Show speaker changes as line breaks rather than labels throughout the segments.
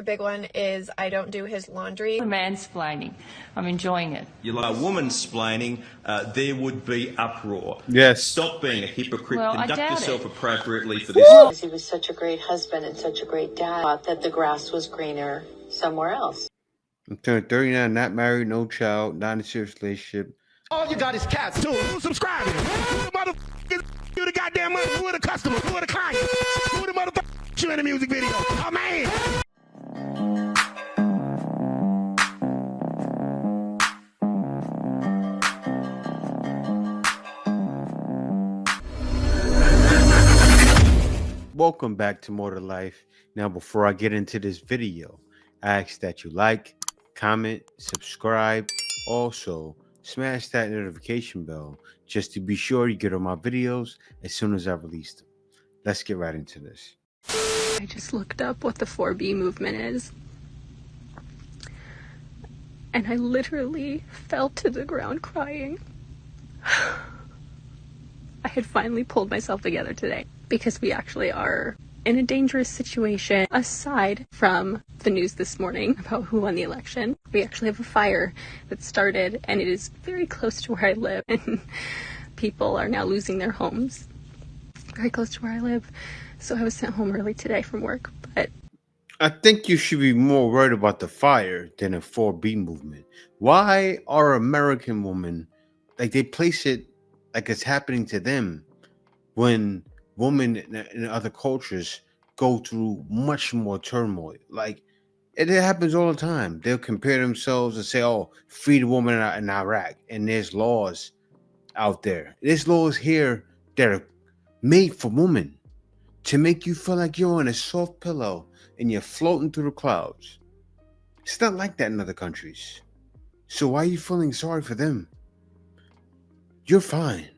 big one is I don't do his laundry.
Mansplaining. I'm enjoying it.
You like a woman splaining, there would be uproar.
Yes.
Stop being a hypocrite.
Well,
Conduct yourself
it.
appropriately for this.
He was such a great husband and such a great dad. Thought that the grass was greener somewhere else.
I'm turning 39, not married, no child, not in a serious relationship.
All you got is cats. So who's subscribing? Who the motherfuckers you the goddamn money? Who are the customers? Who are the clients? Who are the motherfuckers you in the music video? Oh man!
Welcome back to More to Life. Now, before I get into this video, I ask that you like, comment, subscribe. Also, smash that notification bell just to be sure you get all my videos as soon as I release them. Let's get right into this.
I just looked up what the 4B movement is. And I literally fell to the ground crying. I had finally pulled myself together today because we actually are in a dangerous situation. Aside from the news this morning about who won the election, we actually have a fire that started and it is very close to where I live, and people are now losing their homes very close to where I live. So I was sent home early today from work, but
I think you should be more worried about the fire than a 4B movement. Why are American women, like, they place it like it's happening to them when women in other cultures go through much more turmoil? Like, it happens all the time. They'll compare themselves and say, oh, free the woman in Iraq. And there's laws out there. There's laws here that are made for women to make you feel like you're on a soft pillow and you're floating through the clouds. It's not like that in other countries. So why are you feeling sorry for them? You're fine.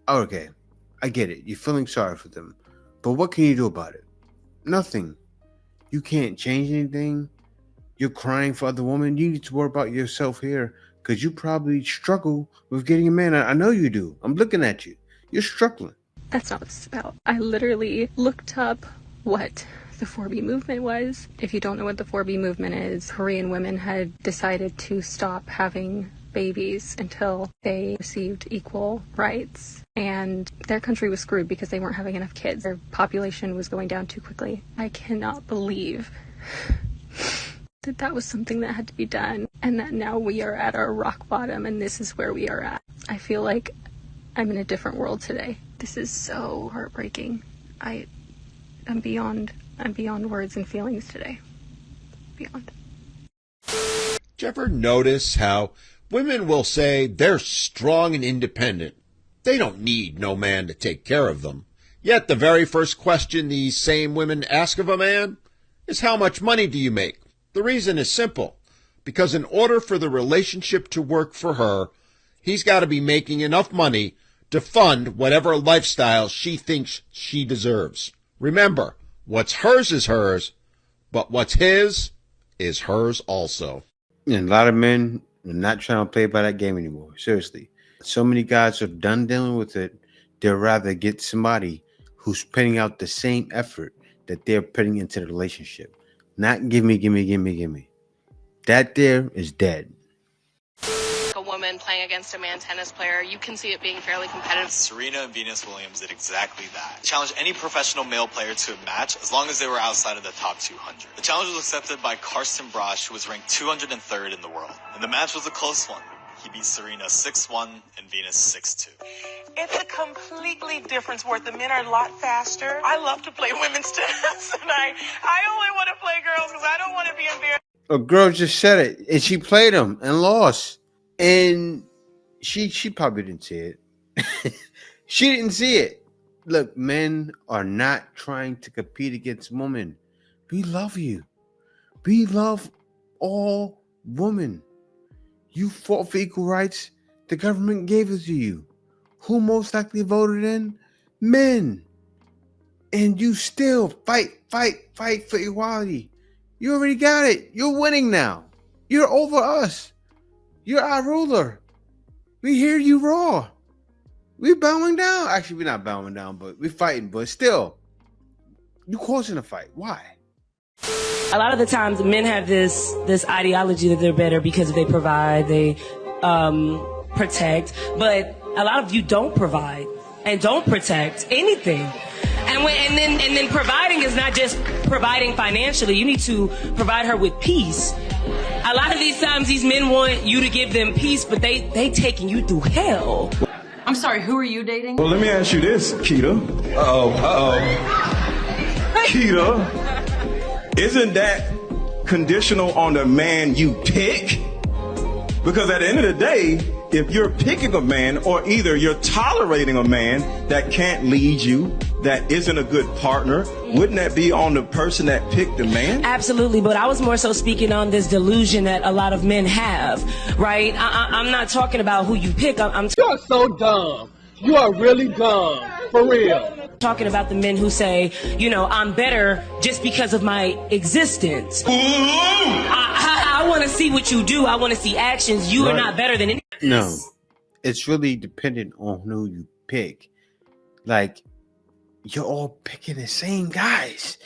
Okay, I get it. You're feeling sorry for them. But what can you do about it? Nothing. You can't change anything. You're crying for other women. You need to worry about yourself here because you probably struggle with getting a man. I know you do. I'm looking at you. You're struggling.
that's not what it's about. I literally looked up what the 4B movement was. If you don't know what the 4B movement is, Korean women had decided to stop having babies until they received equal rights, and their country was screwed because they weren't having enough kids. Their population was going down too quickly. I cannot believe that that was something that had to be done, and that now we are at our rock bottom and this is where we are at. I feel like I'm in a different world today. This is so heartbreaking. I'm beyond words and feelings today. Beyond.
Did you ever notice how women will say they're strong and independent? They don't need no man to take care of them. Yet the very first question these same women ask of a man is, how much money do you make? The reason is simple. Because in order for the relationship to work for her, he's got to be making enough money to fund whatever lifestyle she thinks she deserves. Remember, what's hers is hers, but what's his is hers also.
And a lot of men are not trying to play by that game anymore. Seriously. So many guys are done dealing with it. They'd rather get somebody who's putting out the same effort that they're putting into the relationship. Not gimme. That there is dead.
A woman playing against a man tennis player, you can see it being fairly competitive.
Serena and Venus Williams did exactly that. Challenged any professional male player to a match as long as they were outside of the top 200. The challenge was accepted by Karsten Brosch, who was ranked 203rd in the world. And the match was a close one. He beat Serena 6-1 and Venus 6-2.
It's a completely different sport. The men are a lot faster. I love to play women's tennis, and I only want to play girls because I don't want to be embarrassed.
A girl just said it, and she played him and lost. And she probably didn't see it. She didn't see it. Look, men are not trying to compete against women. We love you. We love all women. You fought for equal rights. The government gave it to you. Who most likely voted in? Men. And you still fight for equality. You already got it. You're winning now. You're over us. You're our ruler. We hear you roar. We're bowing down. Actually, we're not bowing down, but we're fighting. But still, you're causing a fight. Why?
A lot of the times men have this ideology that they're better because they provide, they protect, but a lot of you don't provide and don't protect anything. And then providing is not just providing financially. You need to provide her with peace. A lot of these times these men want you to give them peace, but they taking you through hell.
I'm sorry, who are you dating?
Well, let me ask you this, Keita. Keita, isn't that conditional on the man you pick? Because at the end of the day, if you're picking a man, or either you're tolerating a man that can't lead you, that isn't a good partner, wouldn't that be on the person that picked the man?
Absolutely, but I was more so speaking on this delusion that a lot of men have, right? I'm not talking about who you pick.
You're so dumb. You are really dumb, for real.
Talking about the men who say, you know, I'm better just because of my existence. I want to see what you do. I want to see actions. You are not better than anyone.
No, it's really dependent on who you pick. Like, you're all picking the same guys,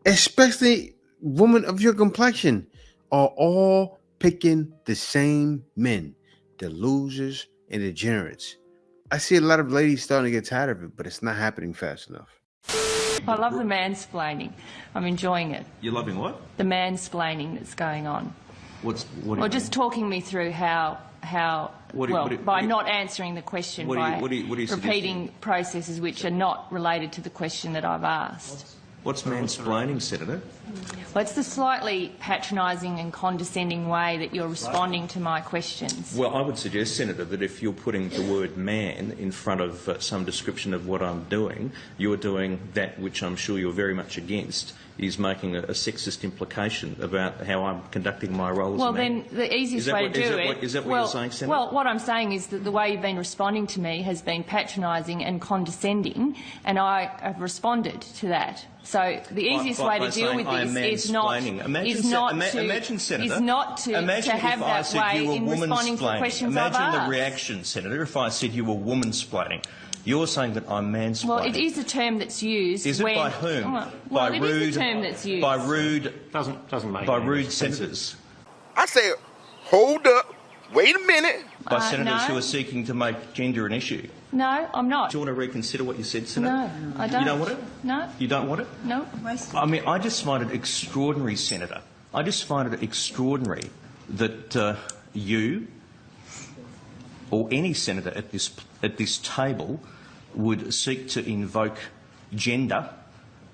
especially women of your complexion are all picking the same men, the losers and the degenerates. I see a lot of ladies starting to get tired of it, but it's not happening fast enough.
I love the mansplaining. I'm enjoying it.
You're loving what?
The mansplaining that's going on.
What
Or just talking me through how by not answering the question, by repeating processes which are not related to the question that I've asked.
What's mansplaining, Senator?
Well, it's the slightly patronising and condescending way that you're responding to my questions.
Well, I would suggest, Senator, that if you're putting the word man in front of some description of what I'm doing, you're doing that which I'm sure you're very much against, is making a sexist implication about how I'm conducting my role as a man.
Well, then the easiest way to do it...
Is that what you're saying, Senator?
Well, what I'm saying is that the way you've been responding to me has been patronising and condescending, and I have responded to that. So the easiest way to deal with this is not to have that way in responding to questions I've asked.
Imagine the reaction, Senator, if I said you were woman-splaining. You're saying that I'm mansplaining.
Well, it is a term that's used.
Is it by whom?
Well, it is a term that's used.
By rude senators.
I say, hold up, wait a minute.
By senators
no.
who are seeking to make gender an issue.
No, I'm not.
Do you want to reconsider what you said, Senator?
No, I don't.
You don't want it?
No.
You don't want it?
No.
I mean, I just find it extraordinary, Senator. I just find it extraordinary that you or any senator at this table would seek to invoke gender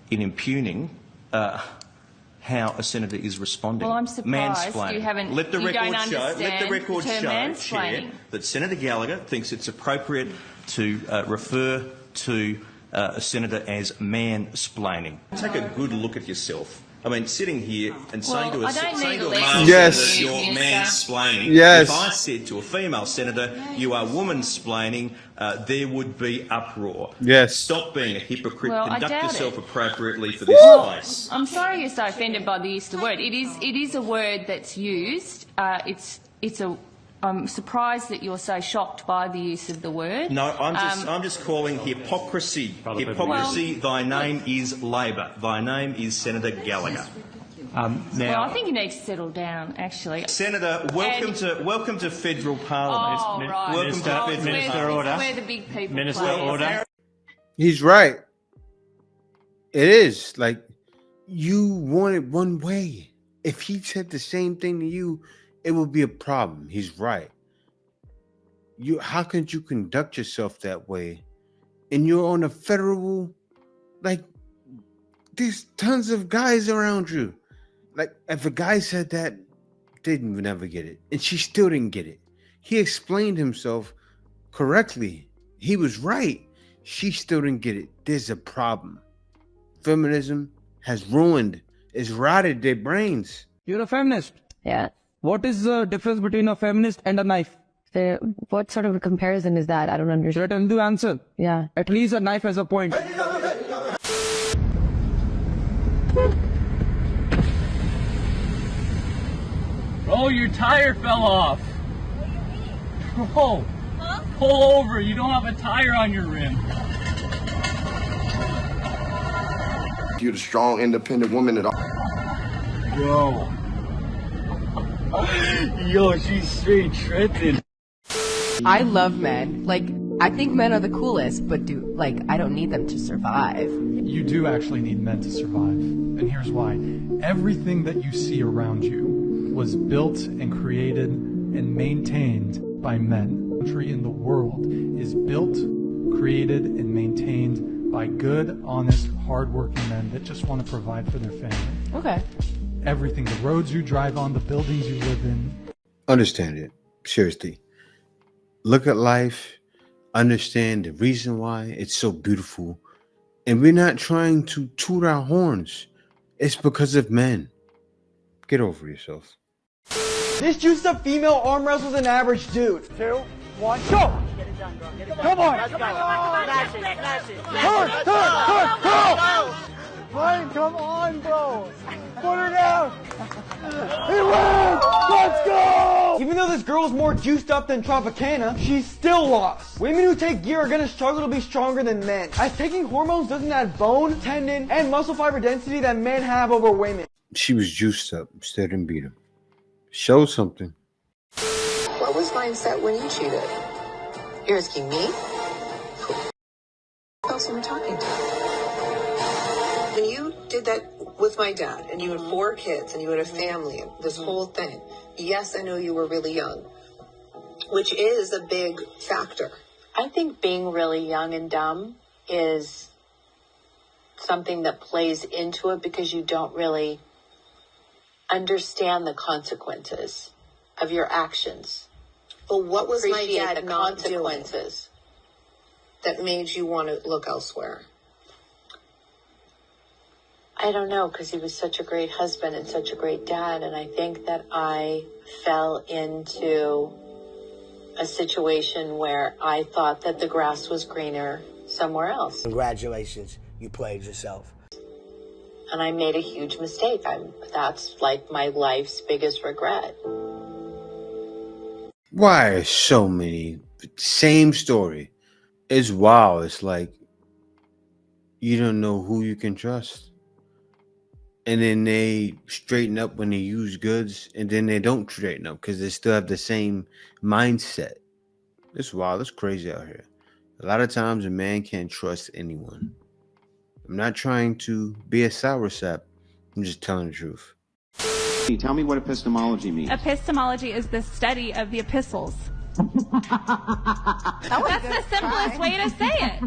in impugning how a senator is responding.
Well, I'm surprised you haven't.
Let the record show, Chair, that Senator Gallagher thinks it's appropriate to refer to a senator as mansplaining. Take a good look at yourself. I mean, sitting here and saying to a male senator, you're mansplaining.
Yes.
If I said to a female senator, you are woman-splaining, there would be uproar.
Yes.
Stop being a hypocrite.
Well,
Conduct yourself
it.
appropriately for this place.
I'm sorry you're so offended by the use of the word. It is a word that's used. I'm surprised that you're so shocked by the use of the word.
No, I'm just calling hypocrisy. Hypocrisy. Thy name is Labor. Thy name is Senator Gallagher.
Well, I think you need to settle down, actually.
Senator, welcome to federal parliament.
Oh, right.
Welcome to
Minister order. Where the big people play.
He's right. It is like you want it one way. If he said the same thing to you, it would be a problem. He's right. How can you conduct yourself that way? And you're on a federal, like, there's tons of guys around you. Like, if a guy said that, they'd never get it. And she still didn't get it. He explained himself correctly. He was right. She still didn't get it. There's a problem. Feminism has it's rotted their brains.
You're a feminist.
Yeah.
What is the difference between a feminist and a knife?
What sort of a comparison is that? I don't understand.
Threaten to answer.
Yeah.
At least a knife has a point.
Oh, your tire fell off. Oh, pull over. You don't have a tire on your rim.
You're the strong, independent woman that
go. Yo, she's straight tripping.
I love men. Like, I think men are the coolest, but I don't need them to survive.
You do actually need men to survive. And here's why. Everything that you see around you was built and created and maintained by men. The country in the world is built, created, and maintained by good, honest, hardworking men that just want to provide for their family.
Okay.
Everything, the roads you drive on, the buildings you live in.
Understand it. Seriously. Look at life. Understand the reason why it's so beautiful. And we're not trying to toot our horns. It's because of men. Get over yourself.
This juiced up female arm wrestles an average dude. 2, 1, go!
Get it done, bro. Get it done.
Come on!
Let's go. Smash it, smash it.
Turn! Ryan, come on, bro! Put her down! He wins! Let's go! Even though this girl is more juiced up than Tropicana, she's still lost. Women who take gear are gonna struggle to be stronger than men, as taking hormones doesn't add bone, tendon, and muscle fiber density that men have over women.
She was juiced up instead and beat him. Show something.
What was mindset when you cheated? You're asking me? Who else am I talking to? When you did that with my dad, and you had 4 kids, and you had a family, and this whole thing, yes, I know you were really young, which is a big factor. I think being really young and dumb is something that plays into it because you don't really understand the consequences of your actions. But what was my dad not consequences that made you want to look elsewhere? I don't know, because he was such a great husband and such a great dad, and I think that I fell into a situation where I thought that the grass was greener somewhere else.
Congratulations, you played yourself.
And I made a huge mistake. That's like my life's biggest regret.
Why so many? Same story. It's wild. It's like you don't know who you can trust. And then they straighten up when they use goods, and then they don't straighten up because they still have the same mindset. It's wild. It's crazy out here. A lot of times a man can't trust anyone. I'm not trying to be a soursap. I'm just telling the truth.
Tell me what epistemology means.
Epistemology is the study of the epistles. That's the simplest way to say it.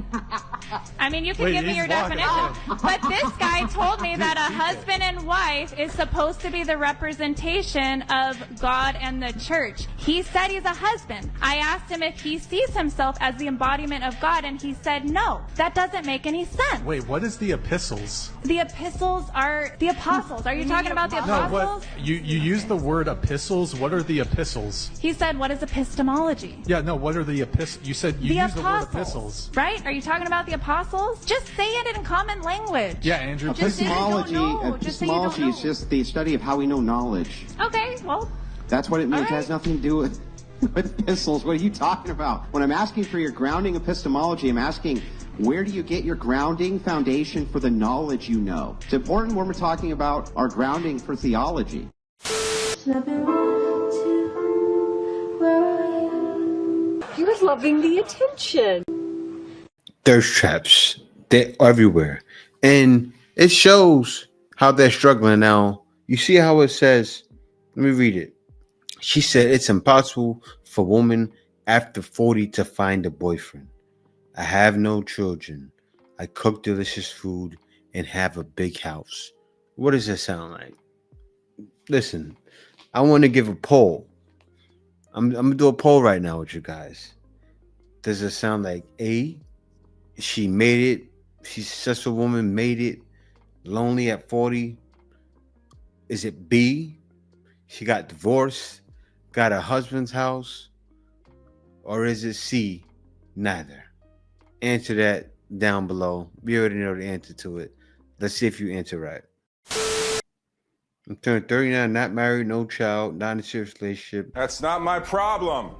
I mean, you can give me your definition. But this guy told me that a husband and wife is supposed to be the representation of God and the church. He said he's a husband. I asked him if he sees himself as the embodiment of God, and he said no. That doesn't make any sense.
Wait, what is the epistles?
The epistles are the apostles. Are you talking about the apostles?
No, what, you use the word epistles. What are the epistles?
He said, what is epistemology?
Yeah, no, what are the epistles? You said you used the word epistles.
Right? Are you talking about the apostles? Just say it in common language.
Yeah, Andrew.
Epistemology is just the study of how we know knowledge.
Okay, well.
That's what it means. It has nothing to do with epistles. What are you talking about? When I'm asking for your grounding epistemology, I'm asking, where do you get your grounding foundation for the knowledge you know? It's important when we're talking about our grounding for theology.
He was loving the attention.
Thirst traps. They're everywhere. And it shows how they're struggling now. You see how it says, let me read it. She said it's impossible for women after 40 to find a boyfriend. I have no children. I cook delicious food and have a big house. What does that sound like? Listen, I want to give a poll. I'm going to do a poll right now with you guys. Does it sound like A, she made it, she's a successful woman, made it, lonely at 40? Is it B, she got divorced, got a husband's house? Or is it C, neither? Answer that down below. We already know the answer to it. Let's see if you answer right. I'm turning 39, not married, no child, not in a serious relationship.
That's not my problem.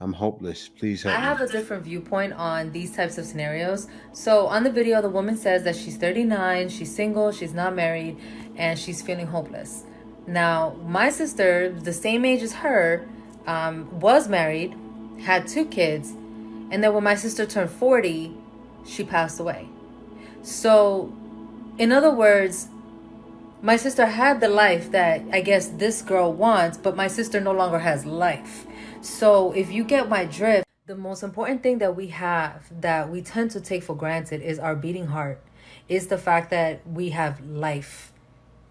I'm hopeless. Please help me.
I have a different viewpoint on these types of scenarios. So on the video, the woman says that she's 39, she's single, she's not married, and she's feeling hopeless. Now, my sister, the same age as her, was married, had 2 kids, and then when my sister turned 40, she passed away. So, in other words, my sister had the life that I guess this girl wants, but my sister no longer has life. So, if you get my drift, the most important thing that we have that we tend to take for granted is our beating heart, is the fact that we have life.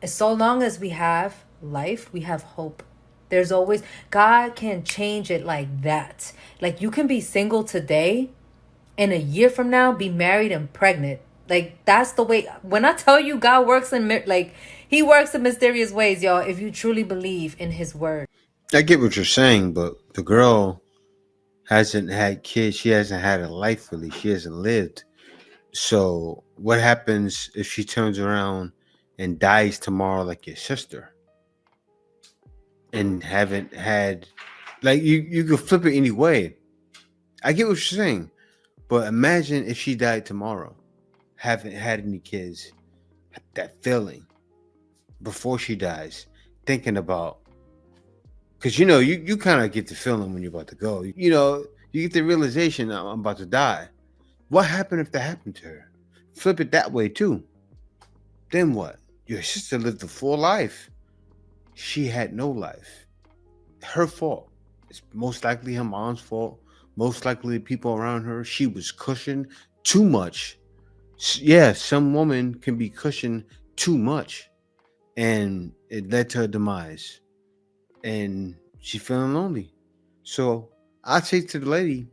So long as we have life, we have hope. There's always, God can change it like that. Like you can be single today and a year from now be married and pregnant. Like that's the way, when I tell you God works in, like he works in mysterious ways, y'all, if you truly believe in his word.
I get what you're saying, but the girl hasn't had kids. She hasn't had a life really. She hasn't lived. So what happens if she turns around and dies tomorrow like your sister? And haven't had, like you can flip it any way. I get what you're saying. But imagine if she died tomorrow, haven't had any kids, that feeling before she dies, thinking about, because you kind of get the feeling when you're about to go. You get the realization, I'm about to die. What happened if that happened to her? Flip it that way too. Then what? Your sister lived a full life. She had no life. Her fault. It's most likely her mom's fault. Most likely the people around her. She was cushioned too much. Yeah, some woman can be cushioned too much. And it led to her demise. And she's feeling lonely. So I'd say to the lady,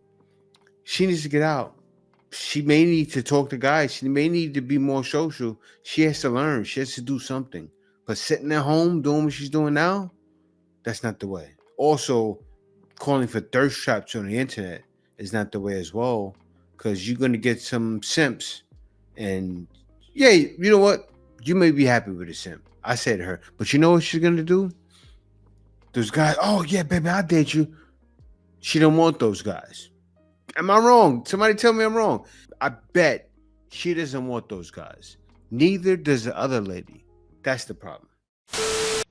she needs to get out. She may need to talk to guys. She may need to be more social. She has to learn. She has to do something. But sitting at home doing what she's doing now, that's not the way. Also, calling for thirst traps on the internet is not the way as well, because you're going to get some simps. And yeah, you know what? You may be happy with a simp. I said to her, but you know what she's going to do? Those guys, oh yeah, baby, I'll date you. She don't want those guys. Am I wrong? Somebody tell me I'm wrong. I bet she doesn't want those guys. Neither does the other lady. That's the problem.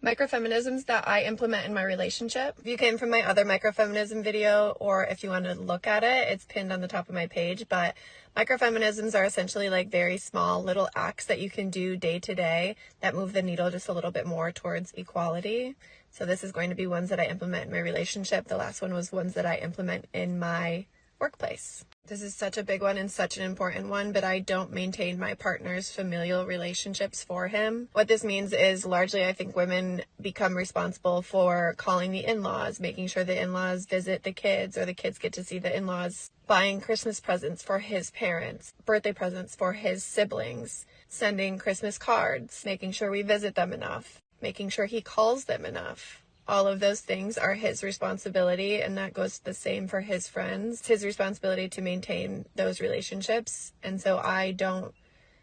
Microfeminisms that I implement in my relationship. If you came from my other microfeminism video, or if you want to look at it, it's pinned on the top of my page. But microfeminisms are essentially like very small little acts that you can do day to day that move the needle just a little bit more towards equality. So this is going to be ones that I implement in my relationship. The last one was ones that I implement in my workplace. This is such a big one and such an important one, but I don't maintain my partner's familial relationships for him. What this means is largely I think women become responsible for calling the in-laws, making sure the in-laws visit the kids or the kids get to see the in-laws, buying Christmas presents for his parents, birthday presents for his siblings, sending Christmas cards, making sure we visit them enough, making sure he calls them enough. All of those things are his responsibility, and that goes the same for his friends. It's his responsibility to maintain those relationships, and so I don't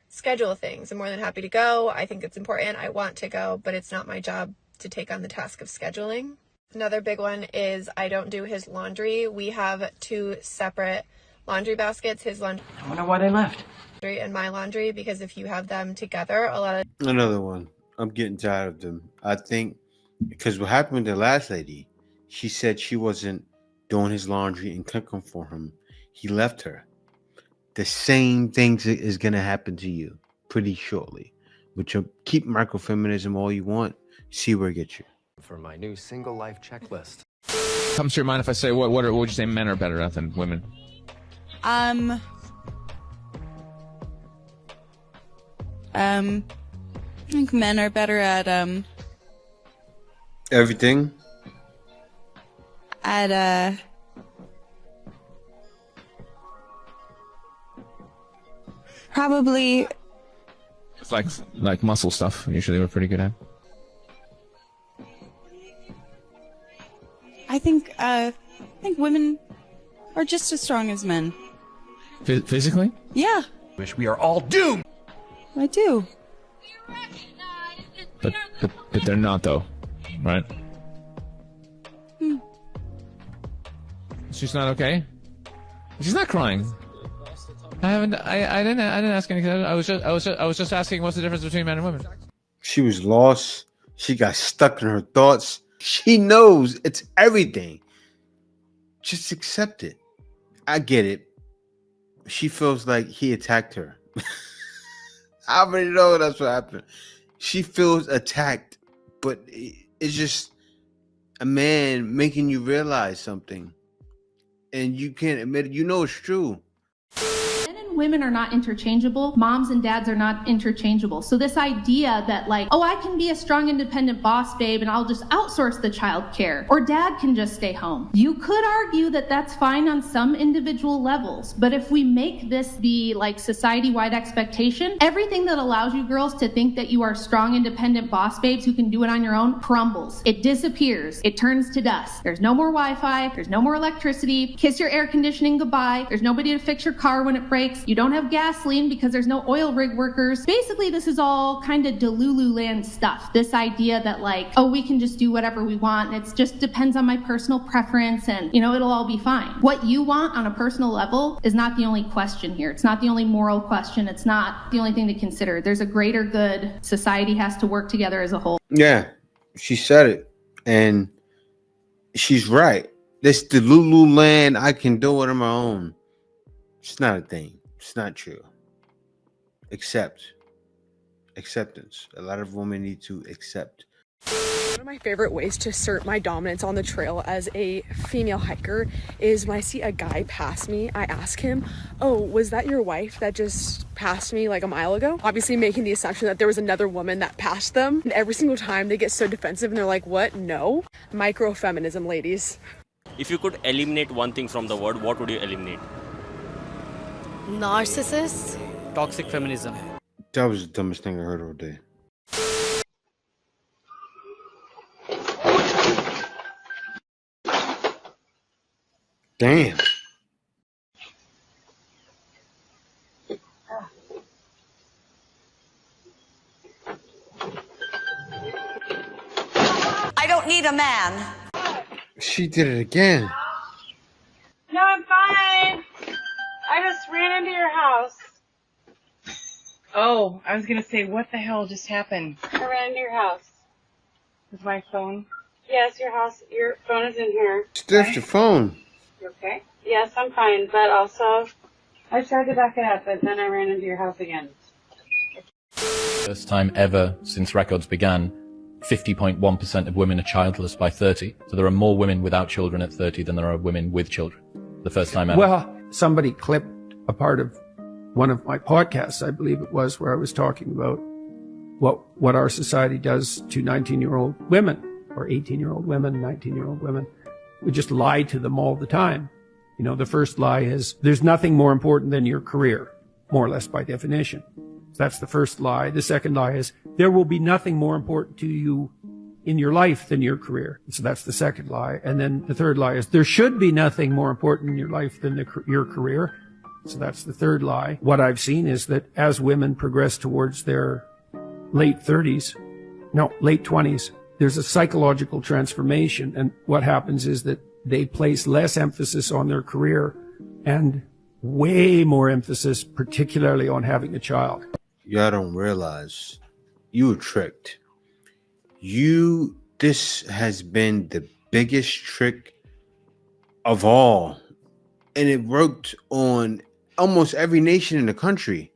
schedule things. I'm more than happy to go. I think it's important. I want to go, but it's not my job to take on the task of scheduling. Another big one is I don't do his laundry. We have 2 separate laundry baskets, his laundry.
I wonder why they left.
And my laundry, because if you have them together, a lot of...
Another one. I'm getting tired of them. I think because what happened with the last lady, she said she wasn't doing his laundry and cooking for him. He left her. The same thing is going to happen to you pretty shortly. But you keep microfeminism all you want. See where it gets you.
For my new single life checklist.
Comes to your mind if I say what would you say men are better at than women?
I think men are better at
everything.
Probably.
It's like muscle stuff. Usually we're pretty good at.
I think women are just as strong as men.
Physically?
Yeah.
Wish we are all doomed.
I do.
But they're not though, right? She's not okay. She's not crying. I didn't ask anything. I was just asking what's the difference between men and women.
She was lost. She got stuck in her thoughts. She knows it's everything. Just accept it. I get it. She feels like he attacked her. I already know that's what happened. She feels attacked, but it's just a man making you realize something. And you can't admit it. You know it's true.
Men and women are not interchangeable. Moms and dads are not interchangeable. So this idea that like, oh, I can be a strong, independent boss, babe, and I'll just outsource the child care, or dad can just stay home. You could argue that that's fine on some individual levels, but if we make this the like society-wide expectation, everything that allows you girls to think that you are strong, independent boss babes who can do it on your own crumbles. It disappears. It turns to dust. There's no more Wi-Fi. There's no more electricity. Kiss your air conditioning goodbye. There's nobody to fix your car when it breaks. You don't have gasoline because there's no oil rig workers. Basically, this is all kind of Delulu land stuff. This idea that like, oh, we can just do whatever we want. And it just depends on my personal preference and, you know, it'll all be fine. What you want on a personal level is not the only question here. It's not the only moral question. It's not the only thing to consider. There's a greater good. Society has to work together as a whole.
Yeah, she said it. And she's right. This Delulu land, I can do it on my own. It's not a thing. It's not true. Acceptance. A lot of women need to accept.
One of my favorite ways to assert my dominance on the trail as a female hiker is when I see a guy pass me, I ask him, oh, was that your wife that just passed me like a mile ago? Obviously making the assumption that there was another woman that passed them. And every single time they get so defensive and they're like, what? No. Microfeminism, ladies.
If you could eliminate one thing from the word, what would you eliminate?
Narcissist.
Toxic feminism.
That was the dumbest thing I heard all day. Damn.
I don't need a man.
She did it again.
No, I'm fine. I just ran into your house. Oh, I was going to say, what the hell just happened? I ran into your house. With my phone? Yes, your phone is in here.
That's your phone.
You okay? Yes, I'm fine, but also, I tried to back it up, but then I ran into your house again.
First time ever since records began, 50.1% of women are childless by 30. So there are more women without children at 30 than there are women with children. The first time ever.
Well, somebody clipped a part of one of my podcasts, I believe it was, where I was talking about what our society does to 19-year-old women, or 18-year-old women, 19-year-old women. We just lie to them all the time. You know, the first lie is, there's nothing more important than your career, more or less by definition. So that's the first lie. The second lie is, there will be nothing more important to you in your life than your career. So that's the second lie. And then the third lie is, there should be nothing more important in your life than your career. So that's the third lie. What I've seen is that as women progress towards their late 20s, there's a psychological transformation. And what happens is that they place less emphasis on their career and way more emphasis, particularly on having a child.
Y'all don't realize you were tricked. This has been the biggest trick of all. And it worked on almost every nation in the country,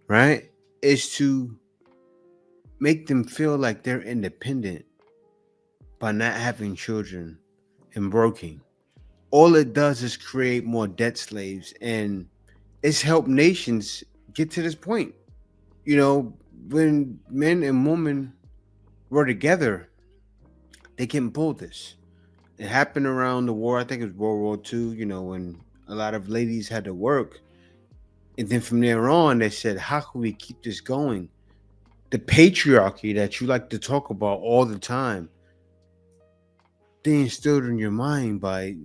right? Is to make them feel like they're independent by not having children and working. All it does is create more debt slaves, and it's helped nations get to this point. You know, when men and women were together, they can pull this. It happened around the war. I think it was World War II, you know, when a lot of ladies had to work. And then from there on, they said, how can we keep this going? The patriarchy that you like to talk about all the time, they instilled in your mind by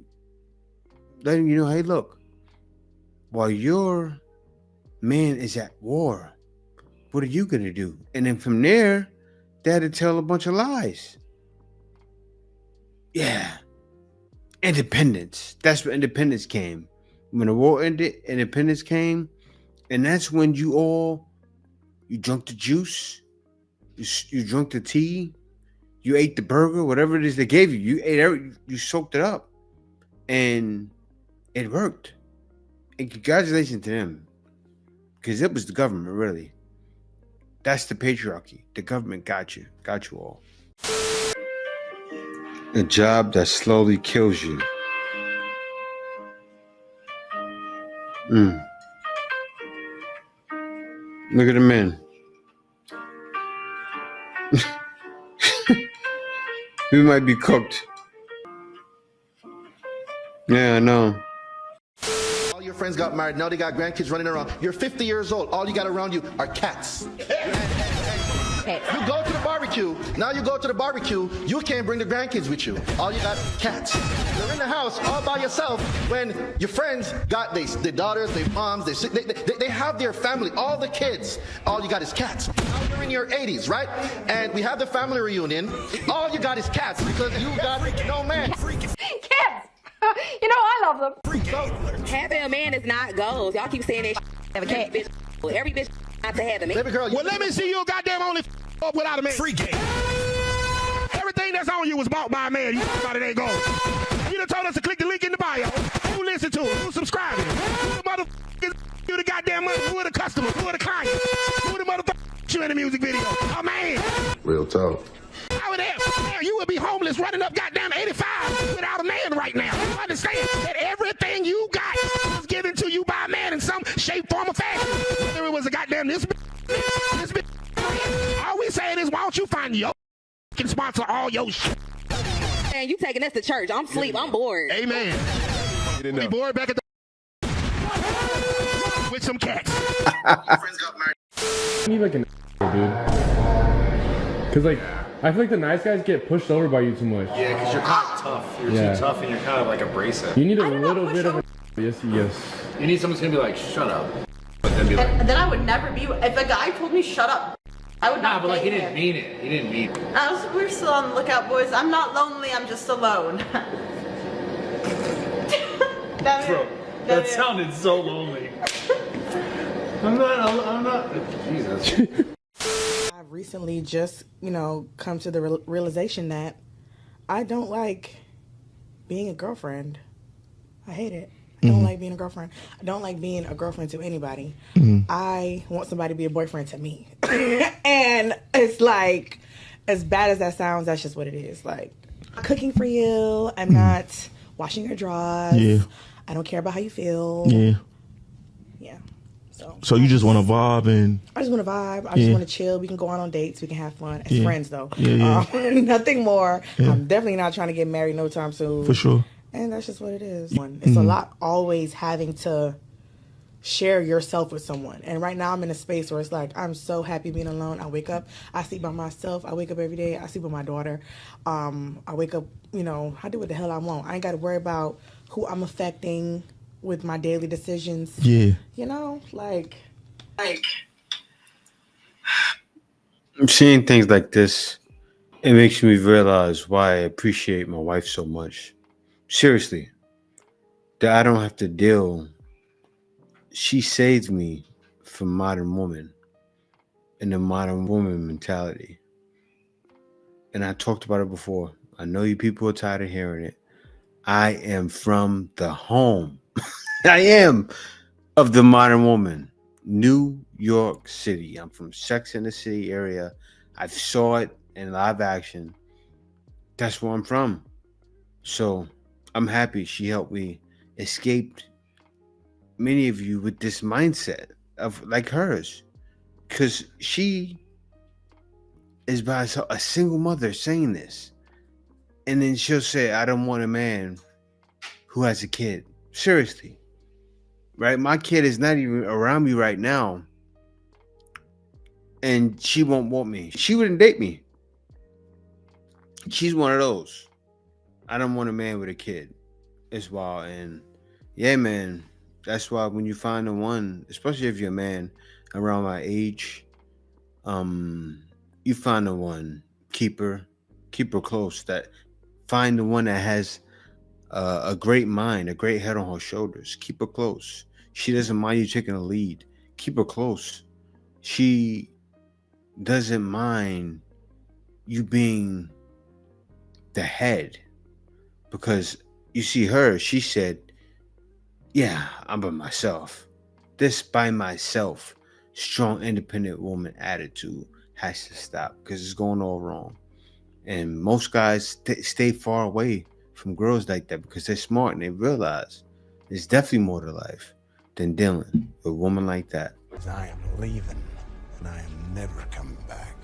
letting you know, hey, look, while your man is at war, what are you going to do? And then from there, they had to tell a bunch of lies. Yeah. Independence. That's where independence came. When the war ended, independence came. And that's when you drank the juice, you drank the tea, You ate the burger, whatever it is they gave you. You ate everything. You soaked it up, and it worked. And congratulations to them, because it was the government, really. That's the patriarchy. The government got you all. A job that slowly kills you. Look at the men. We might be cooked. Yeah, I know.
All your friends got married. Now they got grandkids running around. You're 50 years old. All you got around you are cats. You go to the barbecue. Now you go to the barbecue. You can't bring the grandkids with you. All you got cats. You're in the house all by yourself when your friends got their daughters, their moms, they have their family, all the kids. All you got is cats. Now you're in your 80s, right? And we have the family reunion. All you got is cats because you got no man.
Cats! You know I love them.
So,
having a man is not goals. Y'all keep saying that have a cat, bitch. Every bitch not to have a man.
Baby girl,
well, let me see you goddamn only up without a man.
Free game.
Everything that's on you was bought by a man. You talk about it ain't gold. You done told us to click the link in the bio. Who listen to it? Who subscribe it? Who the motherfuckers you the goddamn money? Who are the customers? Who are the clients? Who the motherfuckers you in the music video? Oh, man.
Real talk.
How would that? You would be homeless running up goddamn 85 without a man right now. You understand that everything you got was given to you by a man in some shape, form, or fashion. Whether it was a goddamn this bitch. All we saying is, why don't you find your can sponsor all your shit?
Man, you taking us to church. I'm asleep. I'm bored.
Amen. Be bored back at the with some cats.
You need like an dude. Cause like I feel like the nice guys get pushed over by you too much.
Yeah, because you're kind of tough. You're too tough and you're kind of like abrasive.
You need a little bit of a yes.
You need someone who's gonna be like, shut up. But then be like,
And then I would never be, if a guy told me shut up, I would not
but like
date
he didn't
him.
mean it. He didn't mean it.
We're still on the lookout, boys. I'm not lonely, I'm just alone.
Bro, that sounded so lonely. I'm not, Jesus.
I've recently just, come to the realization that I don't like being a girlfriend. I hate it. I don't like being a girlfriend. I don't like being a girlfriend to anybody. I want somebody to be a boyfriend to me. And it's like, as bad as that sounds, that's just what it is. Like, I'm cooking for you. I'm not washing your drawers.
Yeah.
I don't care about how you feel.
Yeah.
Yeah.
So you just want to vibe and...
I just want to vibe. I just want to chill. We can go out on dates. We can have fun. As friends, though. Nothing more.
Yeah.
I'm definitely not trying to get married no time soon.
For sure.
And that's just what it is. It's a lot always having to share yourself with someone. And right now I'm in a space where it's like, I'm so happy being alone. I wake up, I sleep by myself. I wake up every day. I sleep with my daughter. I wake up, I do what the hell I want. I ain't got to worry about who I'm affecting with my daily decisions.
Yeah.
I'm seeing things like this. It makes me realize why I appreciate my wife so much. Seriously, that I don't have to deal. She saved me from modern woman and the modern woman mentality. And I talked about it before. I know you people are tired of hearing it. I am from the home. I am of the modern woman. New York City. I'm from Sex and the City area. I saw it in live action. That's where I'm from. So I'm happy she helped me escape many of you with this mindset of like hers. Because she is by herself, a single mother saying this. And then she'll say, I don't want a man who has a kid. Seriously. Right? My kid is not even around me right now. And she won't want me. She wouldn't date me. She's one of those. I don't want a man with a kid. It's wild. And yeah, man, that's why when you find the one, especially if you're a man around my age, you find the one, keep her close. Find the one that has a great mind, a great head on her shoulders. Keep her close. She doesn't mind you taking a lead. Keep her close. She doesn't mind you being the head. Because you see her, she said, yeah, I'm by myself. This by myself, strong, independent woman attitude has to stop because it's going all wrong. And most guys stay far away from girls like that because they're smart and they realize there's definitely more to life than dealing with a woman like that.
I am leaving and I am never coming back.